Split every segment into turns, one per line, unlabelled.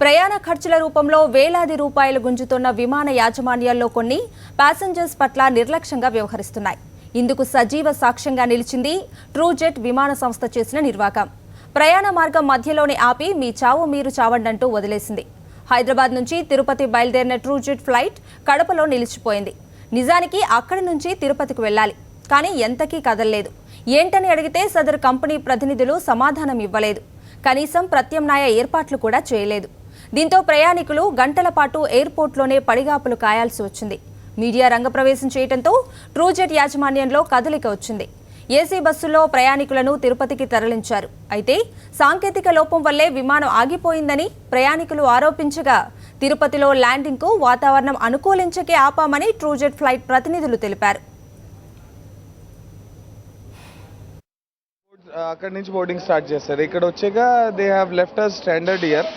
ప్రయాణ ఖర్చుల రూపంలో వేలాది రూపాయలు గుంజుతున్న విమాన యాజమాన్యాల్లో కొన్ని ప్యాసింజర్స్ పట్ల నిర్లక్ష్యంగా వ్యవహరిస్తున్నాయి. ఇందుకు సజీవ సాక్ష్యంగా నిలిచింది ట్రూజెట్ విమాన సంస్థ చేసిన నిర్వాకం. ప్రయాణ మార్గం మధ్యలోనే ఆపి మీ చావు మీరు చావండంటూ వదిలేసింది. హైదరాబాద్ నుంచి తిరుపతి బయలుదేరిన ట్రూజెట్ ఫ్లైట్ కడపలో నిలిచిపోయింది. నిజానికి అక్కడి నుంచి తిరుపతికి వెళ్లాలి, కానీ ఎంతకీ కదలలేదు. ఏంటని అడిగితే సదరు కంపెనీ ప్రతినిధులు సమాధానం ఇవ్వలేదు. కనీసం ప్రత్యామ్నాయ ఏర్పాట్లు కూడా చేయలేదు. దీంతో ప్రయాణికులు గంటల పాటు ఎయిర్పోర్ట్లోనే పడిగాపులు కాయాల్సి వచ్చింది. మీడియా రంగప్రవేశం చేయడంతో ట్రూజెట్ యాజమాన్యంలో కదలిక వచ్చింది. ఏసీ బస్సుల్లో ప్రయాణికులను తిరుపతికి తరలించారు. అయితే సాంకేతిక లోపం వల్లే విమానం ఆగిపోయిందని ప్రయాణికులు ఆరోపించగా తిరుపతిలో ల్యాండింగ్కు వాతావరణం అనుకూలించకే ఆపామని ట్రూజెట్ ఫ్లైట్ ప్రతినిధులు తెలిపారు.
అక్కడి నుంచి బోర్డింగ్ స్టార్ట్ చేస్తారు. ఇక్కడ వచ్చాక they have left us standard year.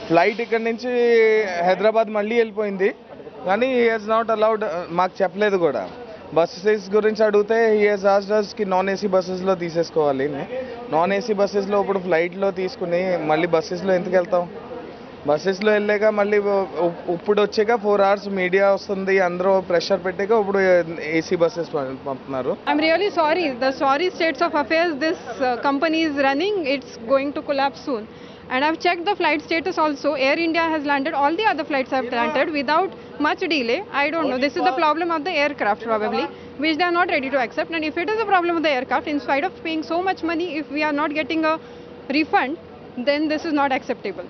Flight ఇక్కడ నుంచి హైదరాబాద్ మళ్ళీ వెళ్ళిపోయింది, కానీ హీ హాజ్ నాట్ అలౌడ్, మాకు చెప్పలేదు కూడా. బస్సెస్ గురించి అడిగితే హీ హాజ్ ఆస్క్డ్ us కి నాన్ ఏసీ బస్సెస్లో తీసేసుకోవాలి. నాన్ ఏసీ బస్సెస్లో ఇప్పుడు ఫ్లైట్లో తీసుకుని మళ్ళీ బస్సెస్లో ఎందుకు వెళ్తాం? బస్సెస్లో వెళ్ళాక మళ్ళీ ఇప్పుడు వచ్చాక 4 hours మీడియా వస్తుంది, అందరూ ప్రెషర్ పెట్టాక ఇప్పుడు ఏసీ బస్సెస్ పంపుతున్నారు.
I'm really sorry. The sorry states of affairs this company is running, it's going to collapse soon. And I've checked the flight status also. Air India has landed, all the other flights have landed without much delay. I don't know. This is the problem of the aircraft probably, which they are not ready to accept. And if it is a problem of the aircraft, in spite of paying so much money, if we are not getting a refund, then this is not acceptable.